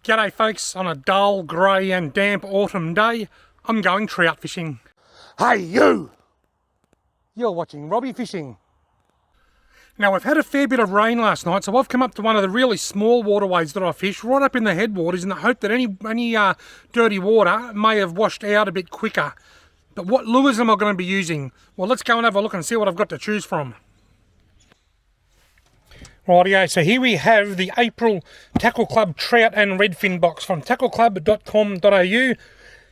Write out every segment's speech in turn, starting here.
G'day folks, on a dull, grey and damp autumn day, I'm going trout fishing. Hey you! You're watching Robbie Fishing. Now we've had a fair bit of rain last night, so I've come up to one of the really small waterways that I fish, right up in the headwaters, in the hope that any dirty water may have washed out a bit quicker. But what lures am I going to be using? Well, let's go and have a look and see what I've got to choose from. Rightio, so here we have the April Tackle Club Trout and Redfin box from tackleclub.com.au.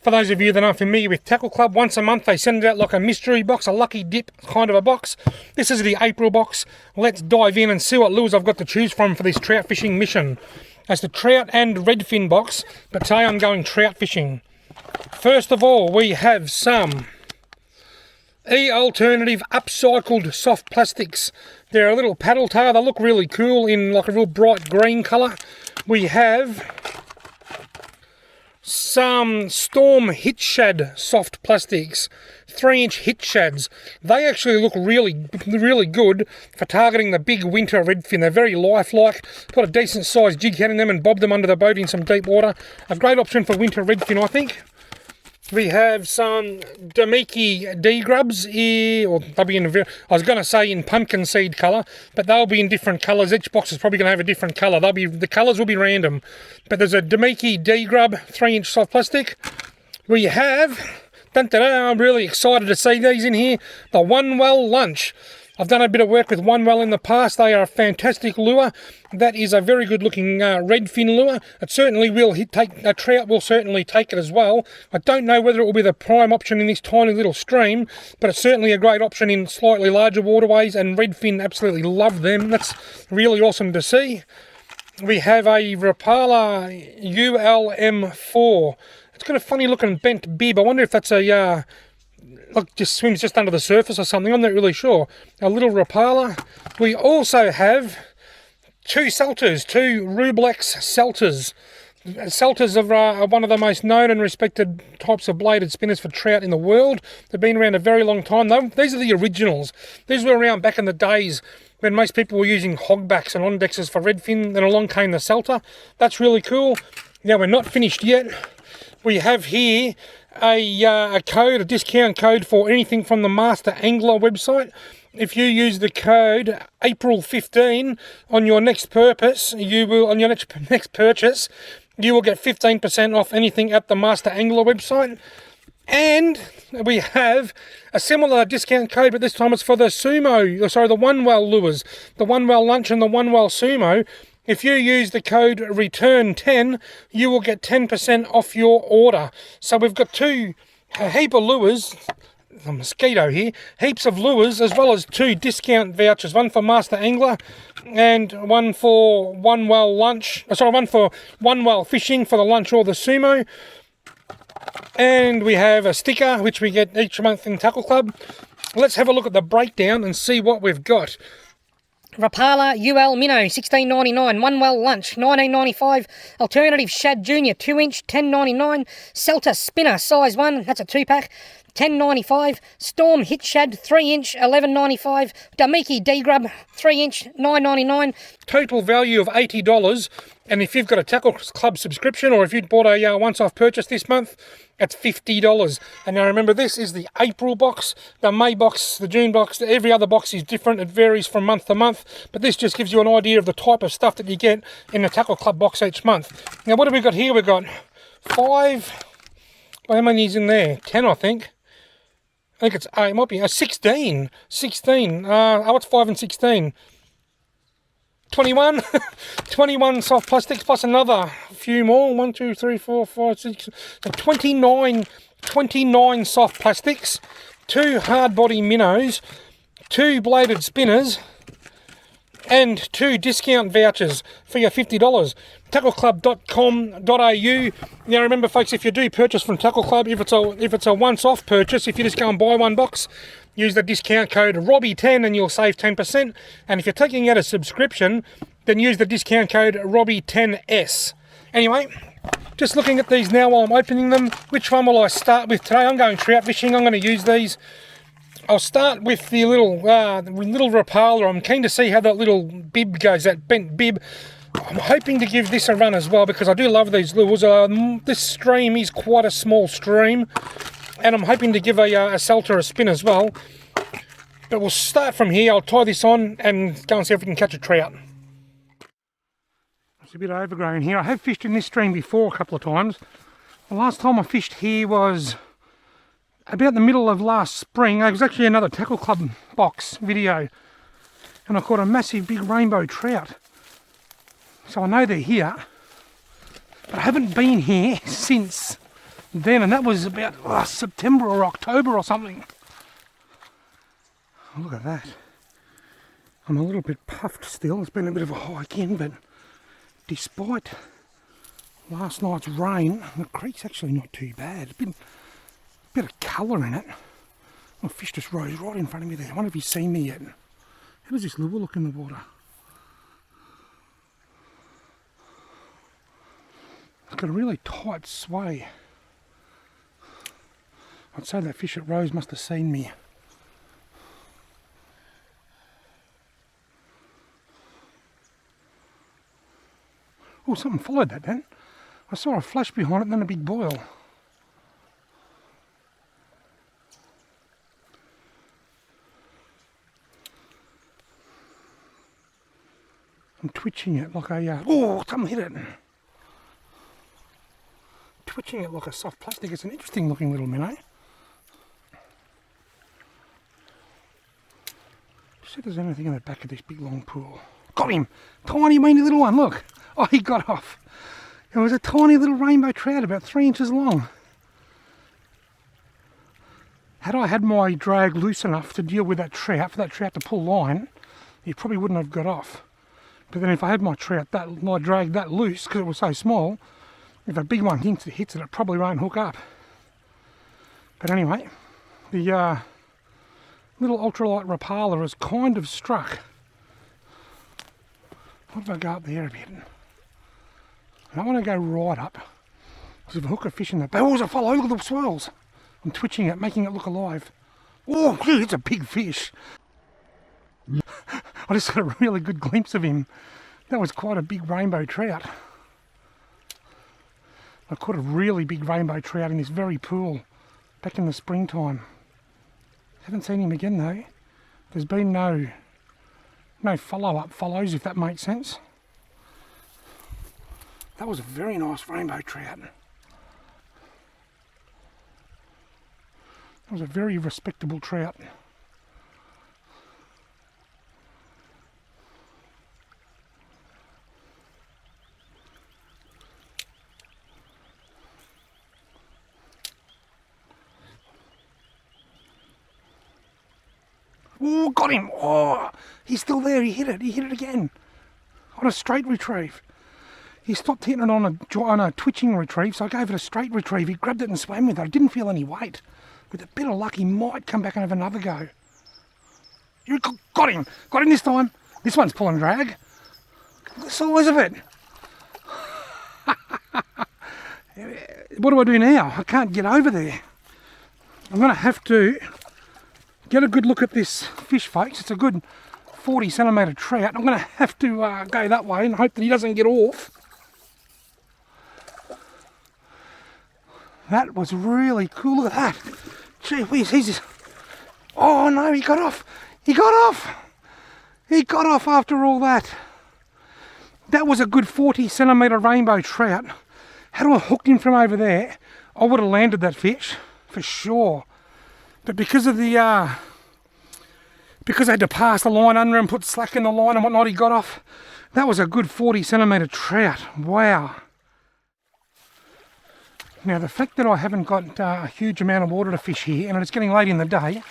For those of you that aren't familiar with Tackle Club, once a month they send it out like a mystery box, a lucky dip kind of a box. This is the April box. Let's dive in and see what lures I've got to choose from for this trout fishing mission. That's the Trout and Redfin box, but today I'm going trout fishing. First of all, we have some E-Alternative upcycled soft plastics. They're a little paddle tail. They look really cool in like a real bright green colour. We have some Storm Hit Shad soft plastics, 3-inch hit shads. They actually look really good for targeting the big winter redfin. They're very lifelike. Put a decent sized jig head in them and bob them under the boat in some deep water. A great option for winter redfin, I think. We have some Damiki D grubs here, or they'll be in, I was going to say in pumpkin seed colour, but they'll be in different colours. Each box is probably going to have a different colour. The colours will be random. But there's a Damiki D grub, 3-inch soft plastic. We have, I'm really excited to see these in here, the One Well Lunch. I've done a bit of work with One Well in the past. They are a fantastic lure. That is a very good looking redfin lure. It certainly will a trout will certainly take it as well. I don't know whether it will be the prime option in this tiny little stream, but it's certainly a great option in slightly larger waterways, and redfin absolutely love them. That's really awesome to see. We have a Rapala ULM4. It's got a funny looking bent bib. I wonder if that's a look, just swims just under the surface or something. I'm not really sure. A little Rapala. We also have two Selters, two Rublex Selters. Selters are one of the most known and respected types of bladed spinners for trout in the world. They've been around a very long time. These are the originals. These were around back in the days when most people were using hogbacks and ondexes for redfin. Then along came the Selter. That's really cool. Now we're not finished yet. We have here a code, a discount code for anything from the Master Angler website. If you use the code April15 on your next purchase, you will get 15% off anything at the Master Angler website. And we have a similar discount code, but this time it's for the One Well lures, the One Well Lunch and the One Well Sumo. If you use the code RETURN10, you will get 10% off your order. So we've got a heap of lures, a mosquito here, heaps of lures, as well as 2 discount vouchers, one for Master Angler and one for One Well Lunch, one for One Well Fishing for the lunch or the sumo. And we have a sticker, which we get each month in Tackle Club. Let's have a look at the breakdown and see what we've got. Rapala UL Minnow, $16.99. One Well Lunch, $19.95. Alternative Shad Junior, 2-inch, $10.99. Selter Spinner, size 1, that's a 2-pack, $10.95. Storm Hit Shad, 3-inch, $11.95. Damiki D Grub, 3-inch, $9.99. Total value of $80. And if you've got a Tackle Club subscription, or if you'd bought a once-off purchase this month, that's $50. And now remember, this is the April box. The May box, the June box, every other box is different. It varies from month to month. But this just gives you an idea of the type of stuff that you get in the Tackle Club box each month. Now, what have we got here? We've got 5. Well, how many is in there? 10, I think. I think it might be 16. 16. What's 5 and 16? 21. 21 soft plastics plus another few more. 1, 2, 3, 4, 5, 6. So 29 soft plastics, 2 hard body minnows, 2 bladed spinners, and 2 discount vouchers for your $50. tackleclub.com.au. Now remember folks, if you do purchase from Tackle Club, if it's a once-off purchase, if you just go and buy one box, use the discount code Robbie10 and you'll save 10%. And if you're taking out a subscription, then use the discount code Robbie10S. Anyway, just looking at these now while I'm opening them. Which one will I start with today? I'm going trout fishing. I'm going to use these. I'll start with the little Rapala. I'm keen to see how that little bib goes, that bent bib. I'm hoping to give this a run as well because I do love these lures. This stream is quite a small stream, and I'm hoping to give a salter a spin as well. But we'll start from here. I'll tie this on and go and see if we can catch a trout. It's a bit overgrown here. I have fished in this stream before a couple of times. The last time I fished here was about the middle of last spring. It was actually another tackle club box video, and I caught a massive big rainbow trout. So I know they're here, but I haven't been here since then, and that was about September or October or something. Look at that. I'm a little bit puffed still. It's been a bit of a hike in, but despite last night's rain, the creek's actually not too bad. It's been a bit of colour in it. My fish just rose right in front of me there. I wonder if he's seen me yet. How does this lure look in the water? It's got a really tight sway. I'd say that fish at Rose must have seen me. Oh, something followed that then. I saw a flash behind it and then a big boil. I'm twitching it like a... oh, something hit it. Twitching it like a soft plastic. It's an interesting looking little minnow. See if there's anything in the back of this big long pool. Got him! Tiny weeny little one, look! Oh, he got off. It was a tiny little rainbow trout about 3 inches long. Had I had my drag loose enough to deal with that trout, for that trout to pull line, he probably wouldn't have got off. But then if I had my drag that loose, because it was so small, if a big one hits it, it probably won't hook up. But anyway, the little ultralight Rapala has kind of struck. What if I go up there a bit? I want to go right up. There's a hook of fish in there. Oh, there's a follow. Look at the swirls. I'm twitching it, making it look alive. Oh, it's a big fish. I just got a really good glimpse of him. That was quite a big rainbow trout. I caught a really big rainbow trout in this very pool back in the springtime. Haven't seen him again though. There's been no follow-up follows, if that makes sense. That was a very nice rainbow trout. That was a very respectable trout. Oh, got him! Oh, he's still there. He hit it. He hit it again on a straight retrieve. He stopped hitting it on a twitching retrieve, so I gave it a straight retrieve. He grabbed it and swam with it. I didn't feel any weight. With a bit of luck, he might come back and have another go. You got him! Got him this time. This one's pulling drag. Look at the size of it. What do I do now? I can't get over there. I'm going to have to get a good look at this fish, folks. It's a good 40 centimetre trout. I'm going to have to go that way and hope that he doesn't get off. That was really cool. Look at that. Gee whiz, he's... Oh no, he got off. He got off. He got off after all that. That was a good 40 centimetre rainbow trout. Had I hooked him from over there, I would have landed that fish for sure. But because of the because I had to pass the line under and put slack in the line and whatnot, he got off. That was a good 40 centimetre trout. Wow. Now the fact that I haven't got a huge amount of water to fish here, and it's getting late in the day,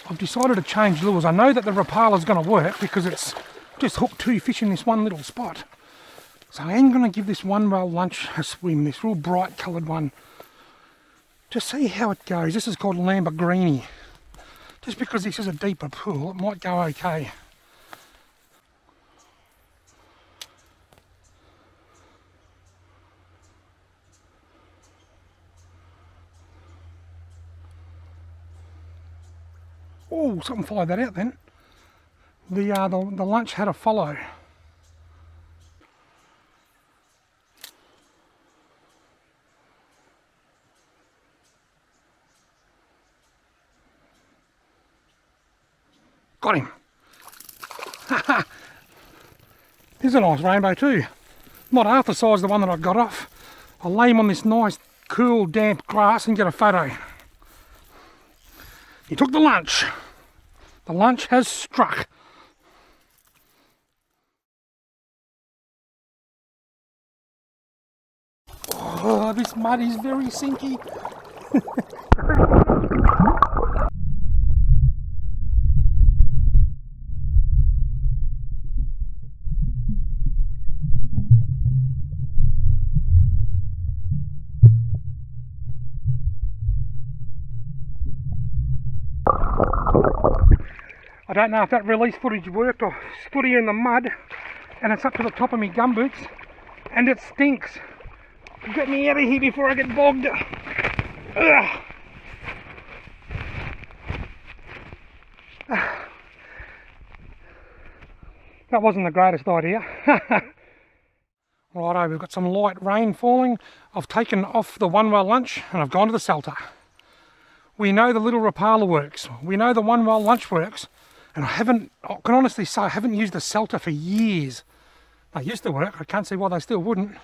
I've decided to change lures. I know that the Rapala is going to work because it's just hooked 2 fish in this one little spot. So I am going to give this one well lunch a swim, this real bright coloured one. Just see how it goes. This is called Lamborghini. Just because this is a deeper pool, it might go okay. Oh, something followed that out then. The lunch had a follow. Got him. Here's a nice rainbow too. Not half the size of the one that I got off. I'll lay him on this nice, cool, damp grass and get a photo. He took the lunch. The lunch has struck. Oh, this mud is very sinky. I don't know if that release footage worked or stood here in the mud and it's up to the top of my gumboots and it stinks. Get me out of here before I get bogged. Ugh. That wasn't the greatest idea. Righto, we've got some light rain falling. I've taken off the one well lunch and I've gone to the Salter. We know the little Rapala works. We know the one well lunch works. And I can honestly say I haven't used the Salter for years. They used to work. I can't see why they still wouldn't.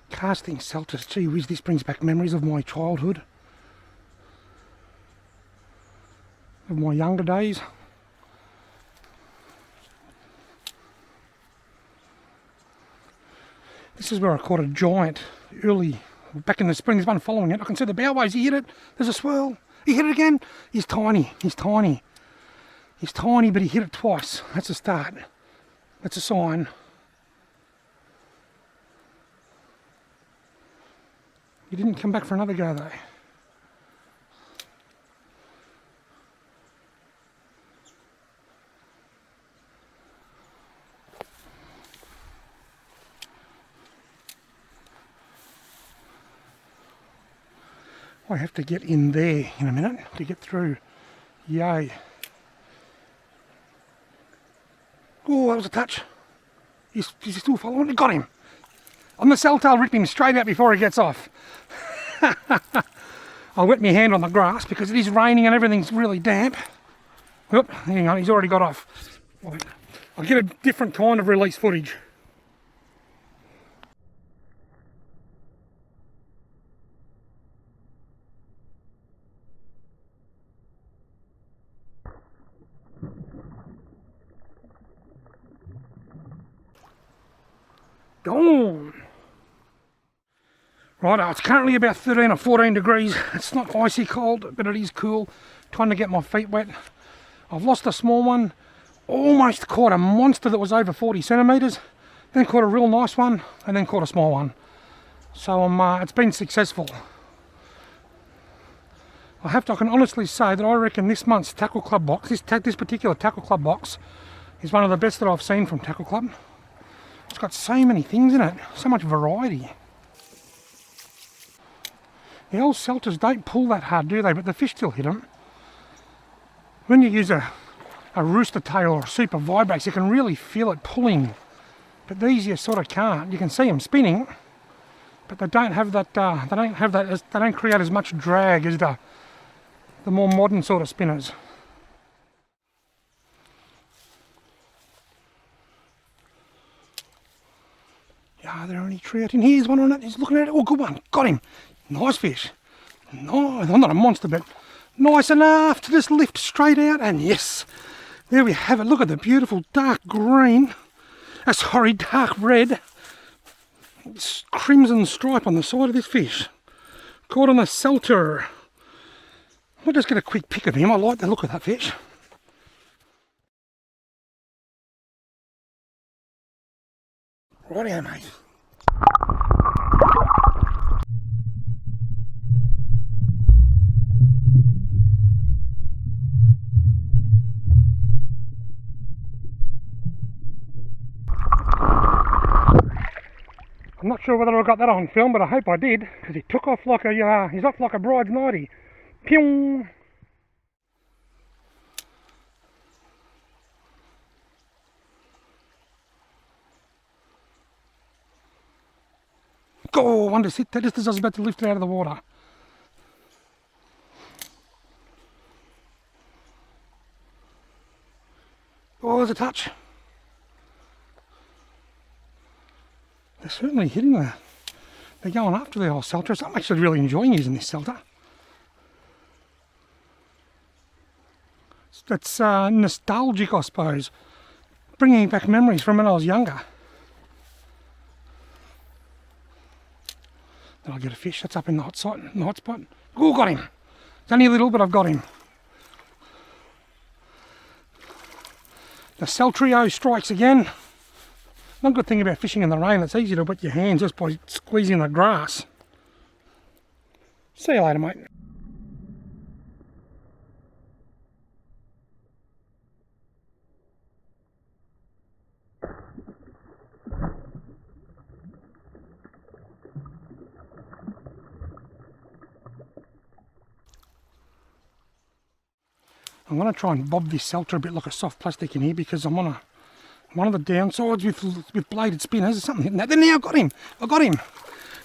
Casting Salters, gee whiz, this brings back memories of my childhood. Of my younger days. This is where I caught a giant early, back in the spring. There's one following it. I can see the bow waves. He hit it. There's a swirl. He hit it again. He's tiny. He's tiny. He's tiny, but he hit it twice. That's a start. That's a sign. He didn't come back for another go though. I have to get in there in a minute to get through. Yay. Oh, that was a touch. He's still following. Got him. On the Salter, rip him straight out before he gets off. I'll wet my hand on the grass because it is raining and everything's really damp. Oop, hang on, he's already got off. Right. I'll get a different kind of release footage. Gone. Right, it's currently about 13 or 14 degrees. It's not icy cold, but it is cool. Trying to get my feet wet. I've lost a small one. Almost caught a monster that was over 40 centimetres. Then caught a real nice one, and then caught a small one. So it's been successful. I can honestly say that I reckon this month's Tackle Club box, this particular Tackle Club box, is one of the best that I've seen from Tackle Club. It's got so many things in it, so much variety. The old Salters don't pull that hard, do they? But the fish still hit them. When you use a rooster tail or a super vibrates, you can really feel it pulling. But these you sort of can't. You can see them spinning, but they don't have that. They don't create as much drag as the more modern sort of spinners. Are there any trout in here? Here's one on it. He's looking at it. Oh, good one. Got him. Nice fish. No, I'm not a monster, but nice enough to just lift straight out. And yes, there we have it. Look at the beautiful dark green. Sorry, dark red. Crimson stripe on the side of this fish. Caught on the Salter. I'll just get a quick pic of him. I like the look of that fish. Rightio, mate. I'm not sure whether I got that on film, but I hope I did, because he took off like he's off like a bride's nightie. Pew! Go, one to sit there just as I was about to lift it out of the water. colours a touch. They're certainly hitting there. They're going after the old Celtras. I'm actually really enjoying using this Celta. It's nostalgic, I suppose. Bringing back memories from when I was younger. Did I get a fish? That's up in the hot spot. Oh, got him. It's only a little, but I've got him. The Celtrio strikes again. One good thing about fishing in the rain, it's easy to wet your hands just by squeezing the grass. See you later, mate. I'm going to try and bob this Celta a bit like a soft plastic in here because I'm on one of the downsides with bladed spinners or something. Now I got him.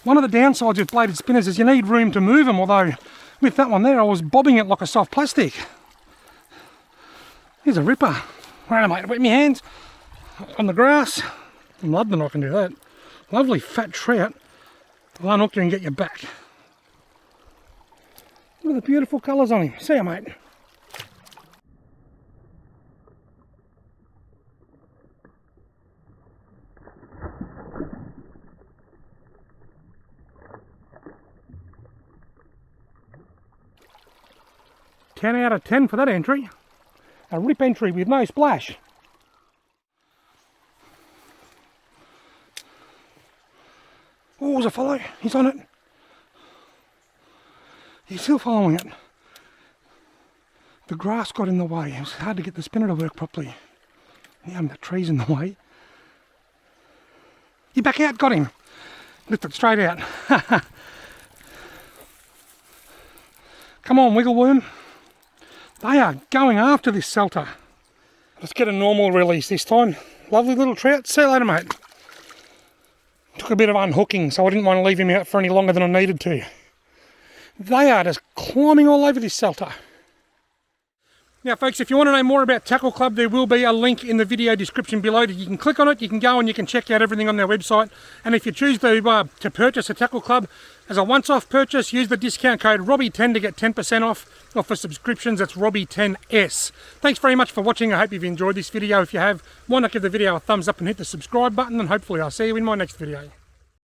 One of the downsides with bladed spinners is you need room to move them, although with that one there I was bobbing it like a soft plastic. Here's a ripper. Where am I? Wet my hands on the grass. I'm loving I can do that. Lovely fat trout. I'll unhook you and get you back. Look at the beautiful colours on him. See ya, mate. Ten out of 10 for that entry. A rip entry with no splash. Oh, there's a follow. He's on it. He's still following it. The grass got in the way. It was hard to get the spinner to work properly. Yeah, the tree's in the way. You back out, got him. Lift it straight out. Come on, wiggle worm. They are going after this Celta. Let's get a normal release this time. Lovely little trout. See you later, mate. Took a bit of unhooking, so I didn't want to leave him out for any longer than I needed to. They are just climbing all over this Celta. Now folks, if you want to know more about Tackle Club, there will be a link in the video description below. You can click on it, you can go and you can check out everything on their website. And if you choose to purchase a Tackle Club as a once-off purchase, use the discount code Robbie10 to get 10% off. Or for subscriptions, that's Robbie10S. Thanks very much for watching. I hope you've enjoyed this video. If you have, why not give the video a thumbs up and hit the subscribe button, and hopefully I'll see you in my next video.